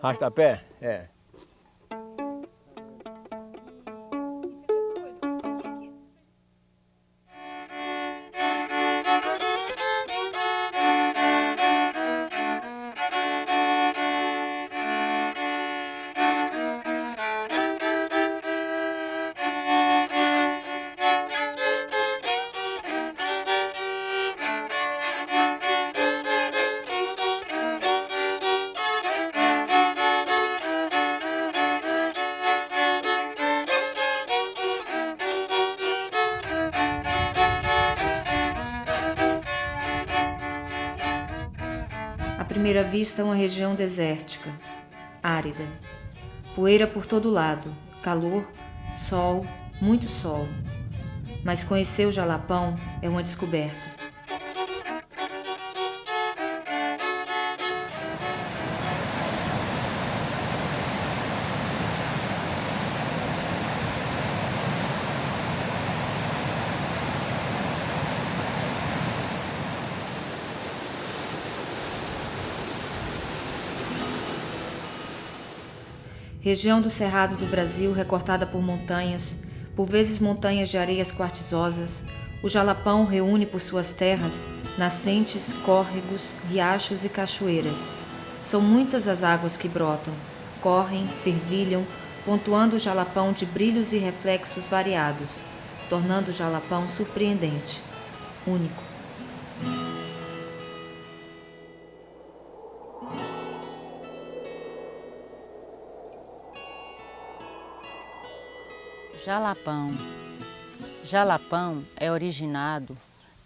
Arrasta-pé? É. À primeira vista, uma região desértica, árida. Poeira por todo lado, calor, sol, muito sol. Mas conhecer o Jalapão é uma descoberta. Região do Cerrado do Brasil recortada por montanhas, por vezes montanhas de areias quartzosas, o Jalapão reúne por suas terras nascentes, córregos, riachos e cachoeiras. São muitas as águas que brotam, correm, fervilham, pontuando o Jalapão de brilhos e reflexos variados, tornando o Jalapão surpreendente, único. Jalapão. Jalapão é originado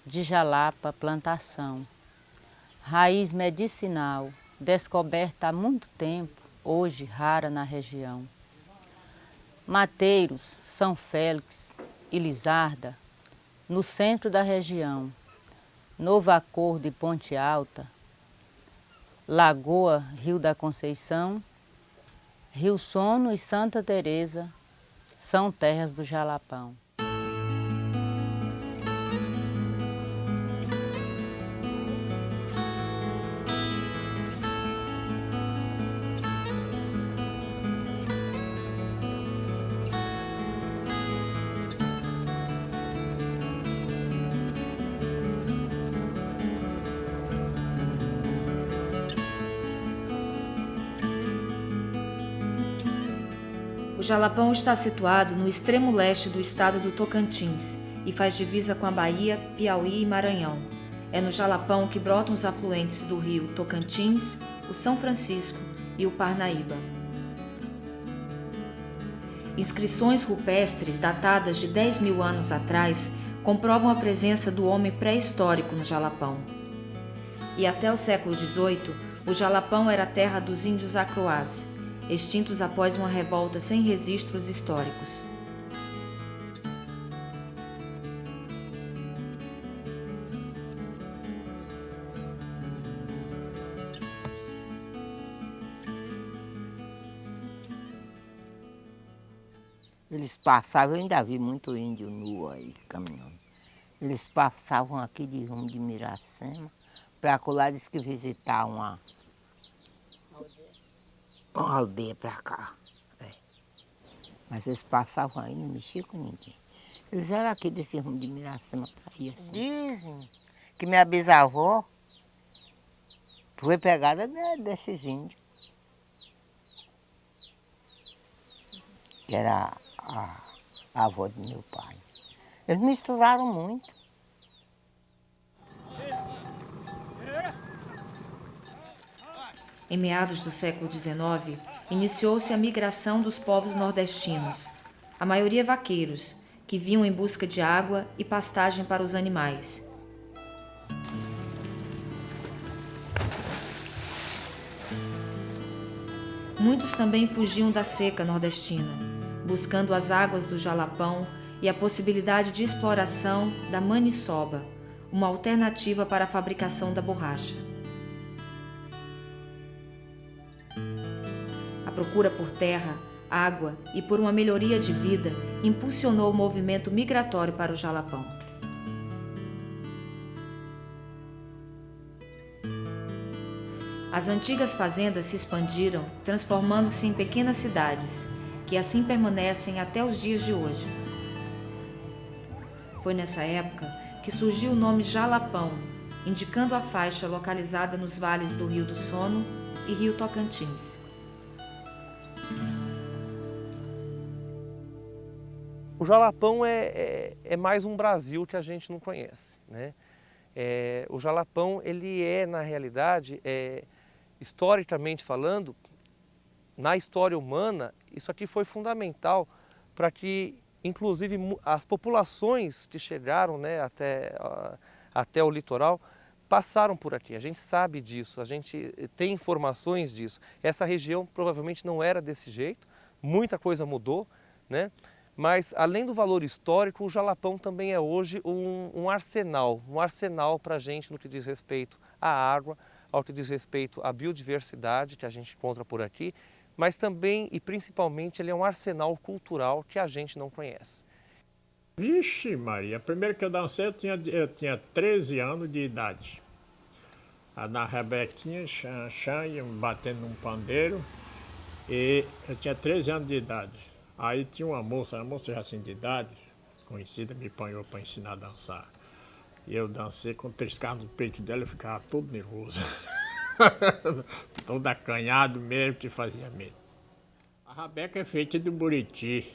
de jalapa plantação, raiz medicinal, descoberta há muito tempo, hoje rara na região. Mateiros, São Félix e Lizarda, no centro da região, Novo Acordo e Ponte Alta, Lagoa, Rio da Conceição, Rio Sono e Santa Teresa, são terras do Jalapão. O Jalapão está situado no extremo leste do estado do Tocantins e faz divisa com a Bahia, Piauí e Maranhão. É no Jalapão que brotam os afluentes do rio Tocantins, o São Francisco e o Parnaíba. Inscrições rupestres datadas de 10.000 anos atrás comprovam a presença do homem pré-histórico no Jalapão. E até o século XVIII, o Jalapão era a terra dos índios Acroás, extintos após uma revolta sem registros históricos. Eles passavam, eu ainda vi muito índio nu aí caminhando. Eles passavam aqui de rumo de Miracema para colar, diz que visitar uma aldeia para cá. É. Mas eles passavam aí, não mexiam com ninguém. Eles eram aqui desse rumo de Miracema para ir assim. Dizem que minha bisavó foi pegada desses índios. Que era a avó do meu pai. Eles misturaram muito. Em meados do século XIX, iniciou-se a migração dos povos nordestinos, a maioria vaqueiros, que vinham em busca de água e pastagem para os animais. Muitos também fugiam da seca nordestina, buscando as águas do Jalapão e a possibilidade de exploração da maniçoba, uma alternativa para a fabricação da borracha. A procura por terra, água e por uma melhoria de vida impulsionou o movimento migratório para o Jalapão. As antigas fazendas se expandiram, transformando-se em pequenas cidades, que assim permanecem até os dias de hoje. Foi nessa época que surgiu o nome Jalapão, indicando a faixa localizada nos vales do Rio do Sono e Rio Tocantins. O Jalapão é mais um Brasil que a gente não conhece, né? O Jalapão, ele na realidade, historicamente falando, na história humana, isso aqui foi fundamental para que, inclusive, as populações que chegaram, né, até o litoral passaram por aqui. A gente sabe disso, a gente tem informações disso. Essa região provavelmente não era desse jeito, muita coisa mudou, né? Mas, além do valor histórico, o Jalapão também é hoje um arsenal para a gente no que diz respeito à água, ao que diz respeito à biodiversidade que a gente encontra por aqui, mas também e principalmente ele é um arsenal cultural que a gente não conhece. Vixe Maria, primeiro que eu dancei eu tinha 13 anos de idade. Na Rebequinha, batendo num pandeiro, e eu tinha 13 anos de idade. Aí tinha uma moça já assim de idade, conhecida, me apanhou para ensinar a dançar. E eu dancei, quando triscava no peito dela, eu ficava todo nervoso. Todo acanhado mesmo, que fazia medo. A rabeca é feita de buriti.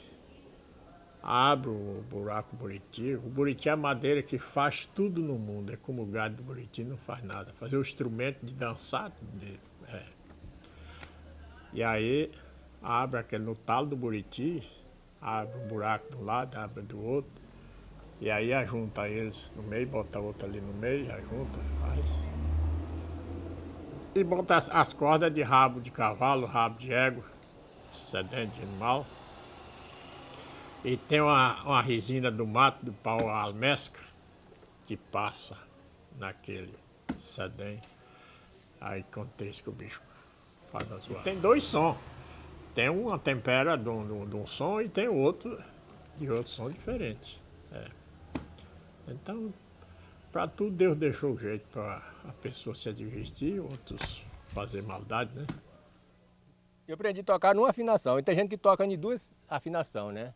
Abre o buraco do buriti. O buriti é a madeira que faz tudo no mundo. É como o gado do buriti, não faz nada. Fazer o instrumento de dançar. E aí, abre aquele no talo do buriti, abre um buraco de um lado, abre do outro. E aí ajunta eles no meio, bota outro ali no meio, ajunta, faz. E bota as cordas de rabo de cavalo, rabo de égua, sedente de animal. E tem uma resina do mato, do pau almesca, que passa naquele sedém. Aí acontece que o bicho faz as voadas. Tem dois sons. Tem uma tempera de um som e tem outro de outro som diferente. Então, para tudo Deus deixou o jeito para a pessoa se divertir, outros fazer maldade, né? Eu aprendi a tocar numa afinação, e tem gente que toca em duas afinações, né?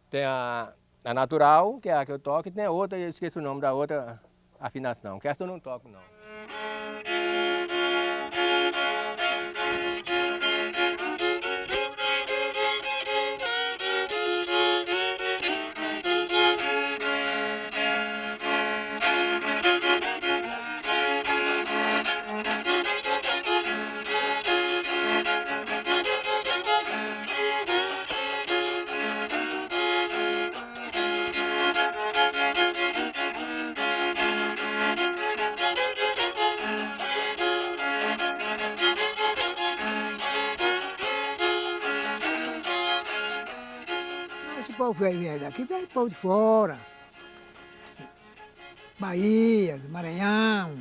Tem a natural, que é a que eu toco, e tem a outra, eu esqueço o nome da outra afinação, que essa eu não toco não. Esse povo vem daqui, vem povo de fora. Bahia, do Maranhão.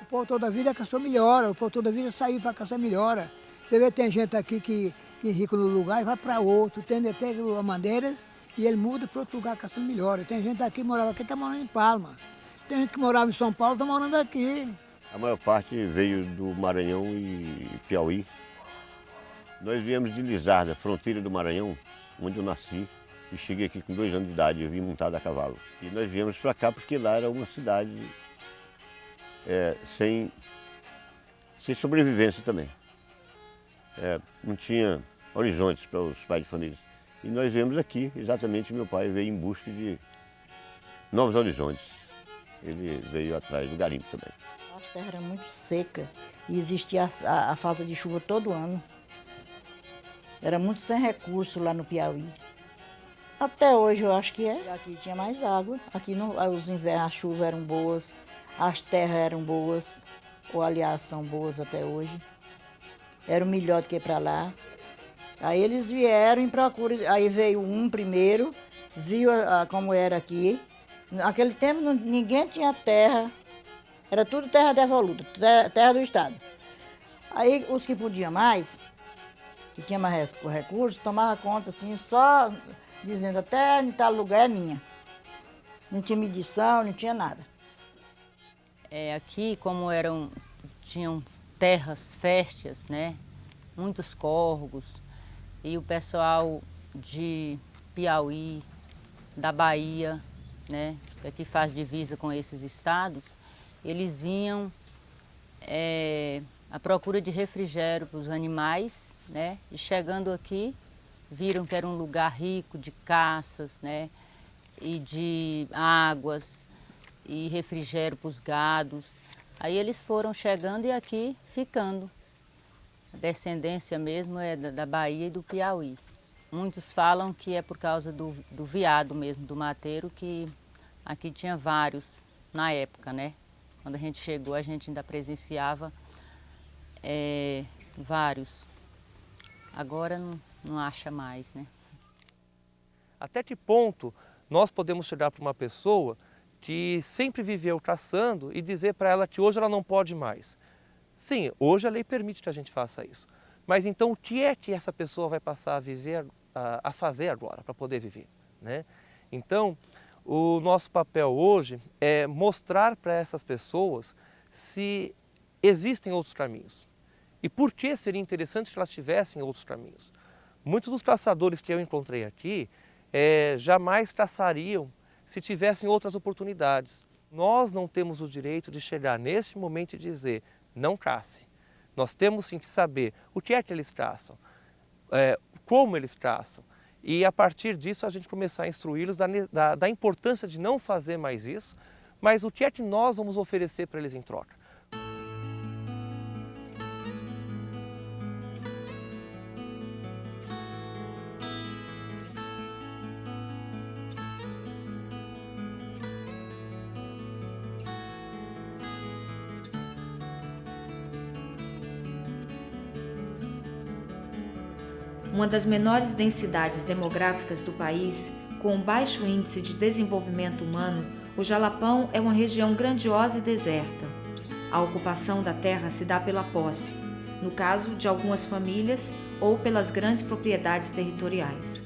O povo toda a vida caçou melhora, o povo toda a vida saiu para caçar melhora. Você vê, tem gente aqui que rico no lugar e vai para outro. Tem até a Mandeiras e ele muda para outro lugar caçando melhora. Tem gente aqui que morava aqui, está morando em Palma. Tem gente que morava em São Paulo, está morando aqui. A maior parte veio do Maranhão e Piauí. Nós viemos de Lizarda, fronteira do Maranhão, onde eu nasci. E cheguei aqui com 2 anos de idade, eu vim montado a cavalo. E nós viemos para cá porque lá era uma cidade sem sobrevivência também. Não tinha horizontes para os pais de família. E nós viemos aqui, exatamente, meu pai veio em busca de novos horizontes. Ele veio atrás do garimpo também. A terra era muito seca e existia a falta de chuva todo ano. Era muito sem recurso lá no Piauí. Até hoje eu acho que é. Aqui tinha mais água. Aqui os invernos, as chuvas eram boas, as terras eram boas, ou aliás são boas até hoje. Era melhor do que para lá. Aí eles vieram em procura, aí veio um primeiro, viu como era aqui. Naquele tempo ninguém tinha terra, era tudo terra devoluta, terra do Estado. Aí os que podiam mais, que tinha mais recursos, tomavam conta assim, só dizendo até em tal lugar é minha. Não tinha medição, não tinha nada. Aqui, como tinham terras férteis, né? Muitos córregos. E o pessoal de Piauí, da Bahia, né? Que faz divisa com esses estados, eles vinham à procura de refrigério para os animais, né? E chegando aqui, viram que era um lugar rico de caças, né? E de águas e refrigério para os gados. Aí eles foram chegando e aqui ficando. A descendência mesmo é da Bahia e do Piauí. Muitos falam que é por causa do veado mesmo, do mateiro, que aqui tinha vários na época, né? Quando a gente chegou, a gente ainda presenciava vários. Agora não acha mais, né? Até que ponto nós podemos chegar para uma pessoa que sempre viveu caçando e dizer para ela que hoje ela não pode mais? Sim, hoje a lei permite que a gente faça isso. Mas então o que é que essa pessoa vai passar a viver, a fazer agora, para poder viver, né? Então, o nosso papel hoje é mostrar para essas pessoas se existem outros caminhos. E por que seria interessante que elas tivessem outros caminhos? Muitos dos caçadores que eu encontrei aqui jamais caçariam se tivessem outras oportunidades. Nós não temos o direito de chegar neste momento e dizer, não caça. Nós temos sim que saber o que é que eles caçam, como eles caçam, e a partir disso a gente começar a instruí-los da importância de não fazer mais isso, mas o que é que nós vamos oferecer para eles em troca. Uma das menores densidades demográficas do país, com um baixo índice de desenvolvimento humano, o Jalapão é uma região grandiosa e deserta. A ocupação da terra se dá pela posse, no caso de algumas famílias ou pelas grandes propriedades territoriais.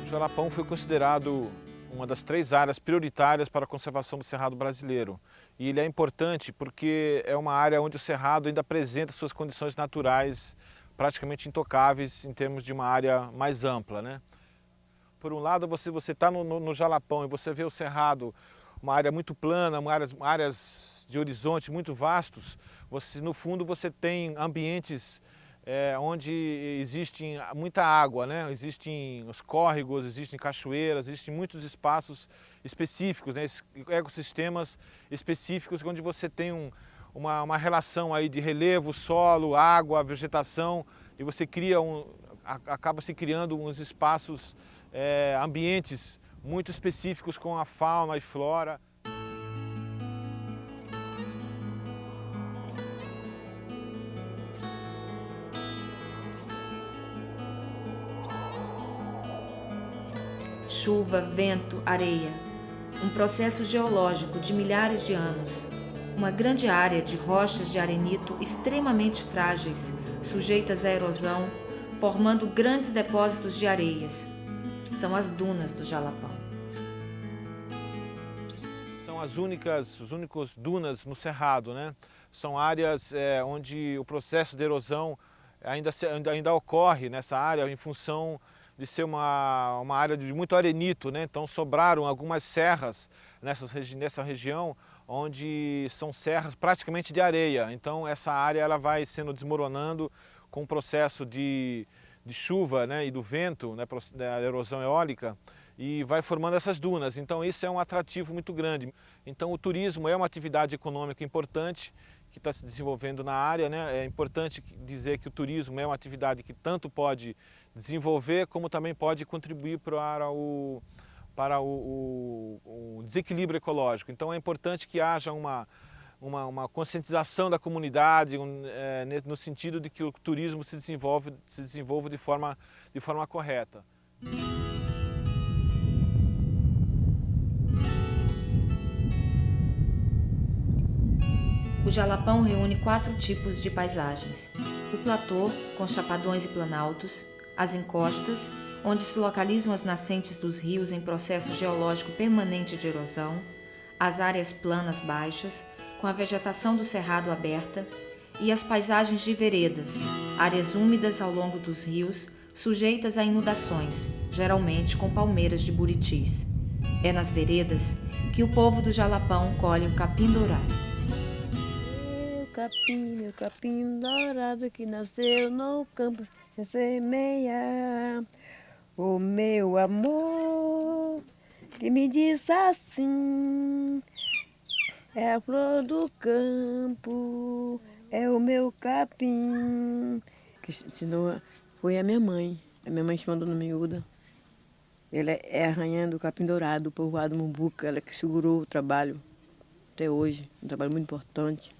O Jalapão foi considerado uma das 3 áreas prioritárias para a conservação do cerrado brasileiro. E ele é importante porque é uma área onde o cerrado ainda apresenta suas condições naturais praticamente intocáveis em termos de uma área mais ampla, né? Por um lado, você está no Jalapão e você vê o cerrado, uma área muito plana, áreas de horizonte muito vastos. No fundo, você tem ambientes onde existe muita água, né? Existem os córregos, existem cachoeiras, existem muitos espaços específicos, né? Ecossistemas específicos onde você tem uma relação aí de relevo, solo, água, vegetação, e você acaba se criando uns espaços, ambientes muito específicos com a fauna e flora. Chuva, vento, areia. Um processo geológico de milhares de anos. Uma grande área de rochas de arenito extremamente frágeis, sujeitas à erosão, formando grandes depósitos de areias. São as dunas do Jalapão. São as únicas dunas no cerrado, né? São áreas onde o processo de erosão ainda ocorre nessa área em função de ser uma área de muito arenito, né? Então sobraram algumas serras nessa região, onde são serras praticamente de areia. Então essa área ela vai sendo desmoronando com o processo de chuva, né, e do vento, né, da erosão eólica, e vai formando essas dunas. Então isso é um atrativo muito grande. Então o turismo é uma atividade econômica importante que está se desenvolvendo na área, né? É importante dizer que o turismo é uma atividade que tanto pode desenvolver como também pode contribuir para o desequilíbrio ecológico. Então é importante que haja uma conscientização da comunidade no sentido de que o turismo se desenvolva de forma correta. O Jalapão reúne 4 tipos de paisagens. O platô, com chapadões e planaltos, as encostas, onde se localizam as nascentes dos rios em processo geológico permanente de erosão, as áreas planas baixas, com a vegetação do cerrado aberta, e as paisagens de veredas, áreas úmidas ao longo dos rios, sujeitas a inundações, geralmente com palmeiras de buritis. É nas veredas que o povo do Jalapão colhe o capim dourado. Meu capim dourado que nasceu no campo sem semear. O meu amor que me diz assim, é a flor do campo, é o meu capim. Que ensinou foi a minha mãe. A minha mãe chamou Dona Miúda. Ela é a rainha do capim dourado, do povoado Mumbuca. Ela que segurou o trabalho até hoje, um trabalho muito importante.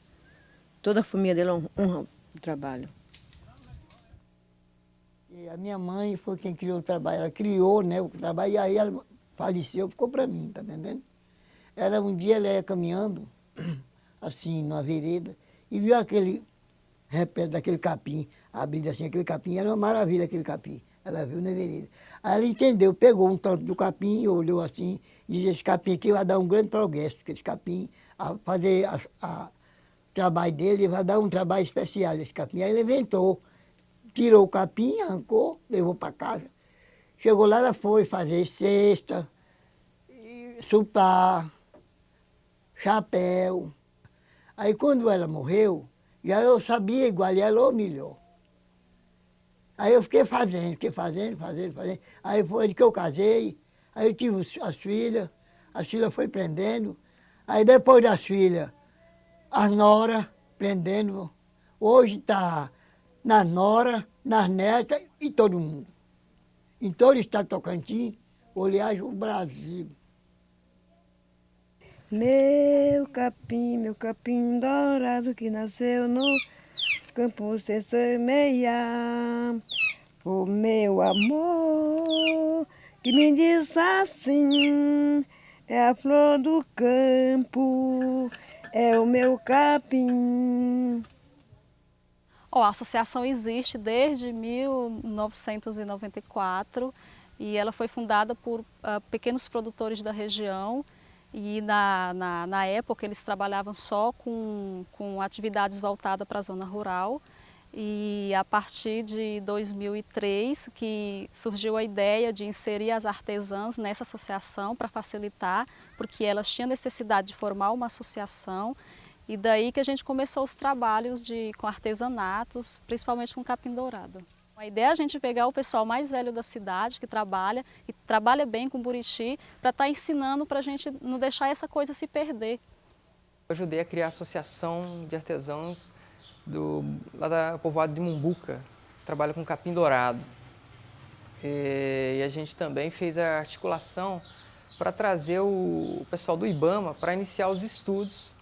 Toda a família dela honra o trabalho. E a minha mãe foi quem criou o trabalho. Ela criou, né, o trabalho e aí ela faleceu, ficou para mim, tá entendendo? Um dia ela ia caminhando, assim, numa vereda, e viu aquele repente daquele capim, abrindo assim aquele capim, era uma maravilha aquele capim. Ela viu na vereda. Aí ela entendeu, pegou um tanto do capim, olhou assim, e disse, esse capim aqui vai dar um grande progresso, porque esse capim, a fazer o trabalho dele, vai dar um trabalho especial esse capim. Aí ele inventou, tirou o capim, arrancou, levou para casa. Chegou lá, ela foi fazer cesta, supar, chapéu. Aí quando ela morreu, já eu sabia igual ela ou melhor. Aí eu fiquei fazendo. Aí foi que eu casei, aí eu tive as filhas foi prendendo. Aí depois das filhas, as noras prendendo. Hoje está nas noras, nas netas e todo mundo. Em todo o estado de Tocantins, aliás, o Brasil. Meu capim dourado que nasceu no campo sem semear. O meu amor que me diz assim, é a flor do campo, é o meu capim. A associação existe desde 1994 e ela foi fundada por pequenos produtores da região. E na época eles trabalhavam só com atividades voltadas para a zona rural. E a partir de 2003 que surgiu a ideia de inserir as artesãs nessa associação para facilitar, porque elas tinham necessidade de formar uma associação. E daí que a gente começou os trabalhos com artesanatos, principalmente com capim dourado. A ideia é a gente pegar o pessoal mais velho da cidade, que trabalha bem com buriti, para estar ensinando para a gente não deixar essa coisa se perder. Eu ajudei a criar a Associação de Artesãos lá da povoado de Mumbuca, que trabalha com capim dourado. E a gente também fez a articulação para trazer o pessoal do IBAMA para iniciar os estudos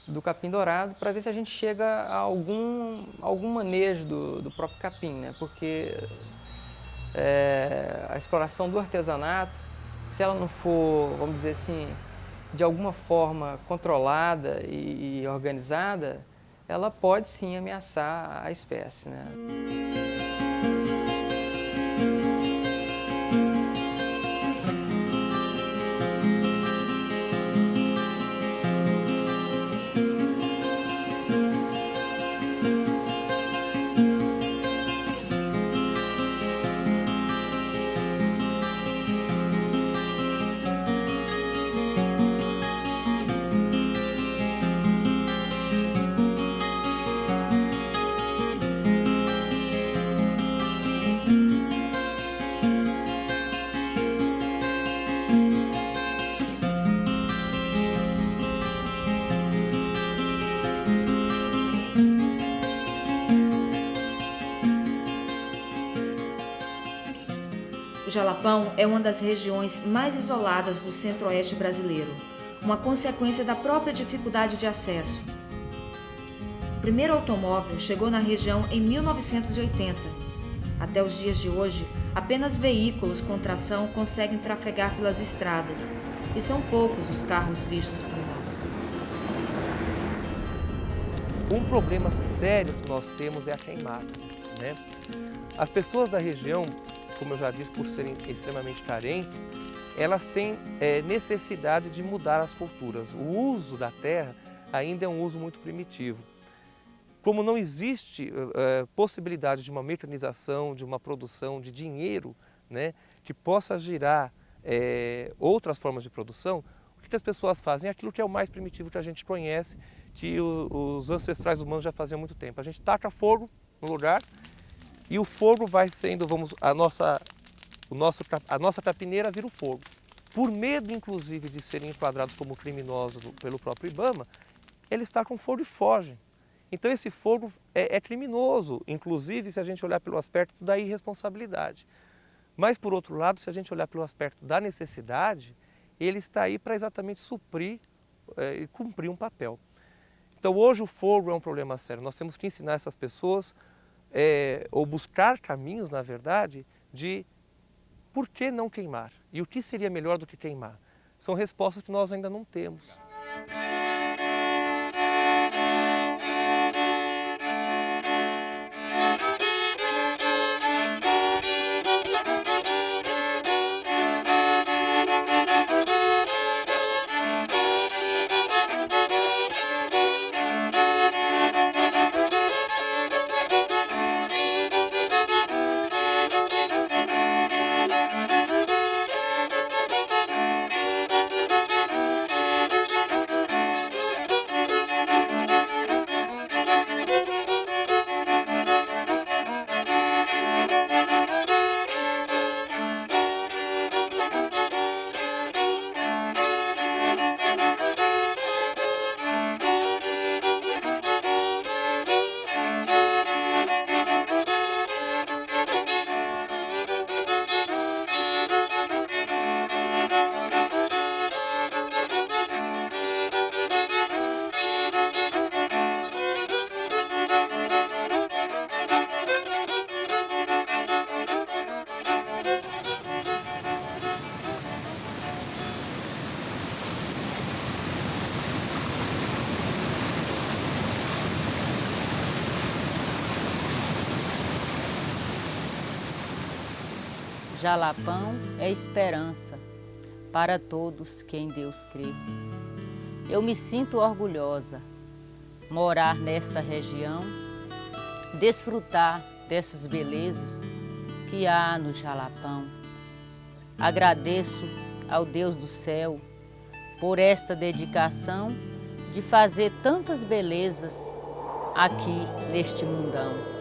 do capim dourado, para ver se a gente chega a algum manejo do próprio capim, né? Porque a exploração do artesanato, se ela não for, vamos dizer assim, de alguma forma controlada e organizada, ela pode sim ameaçar a espécie, né? O Jalapão é uma das regiões mais isoladas do centro-oeste brasileiro, uma consequência da própria dificuldade de acesso. O primeiro automóvel chegou na região em 1980. Até os dias de hoje, apenas veículos com tração conseguem trafegar pelas estradas, e são poucos os carros vistos por lá. Um problema sério que nós temos é a queimada, né? As pessoas da região, como eu já disse, por serem extremamente carentes, elas têm necessidade de mudar as culturas. O uso da terra ainda é um uso muito primitivo. como não existe possibilidade de uma mecanização, de uma produção de dinheiro, né, que possa girar outras formas de produção, o que as pessoas fazem? Aquilo que é o mais primitivo que a gente conhece, que os ancestrais humanos já faziam há muito tempo. A gente taca fogo no lugar e o fogo vai sendo, a nossa tapineira vira o fogo. Por medo, inclusive, de serem enquadrados como criminosos pelo próprio IBAMA, eles tacam fogo e fogem. Então esse fogo é criminoso, inclusive se a gente olhar pelo aspecto da irresponsabilidade. Mas, por outro lado, se a gente olhar pelo aspecto da necessidade, ele está aí para exatamente suprir e cumprir um papel. Então hoje o fogo é um problema sério. Nós temos que ensinar essas pessoas, ou buscar caminhos, na verdade, de por que não queimar e o que seria melhor do que queimar. São respostas que nós ainda não temos. Jalapão é esperança para todos que em Deus crê. Eu me sinto orgulhosa morar nesta região, desfrutar dessas belezas que há no Jalapão. Agradeço ao Deus do céu por esta dedicação de fazer tantas belezas aqui neste mundão.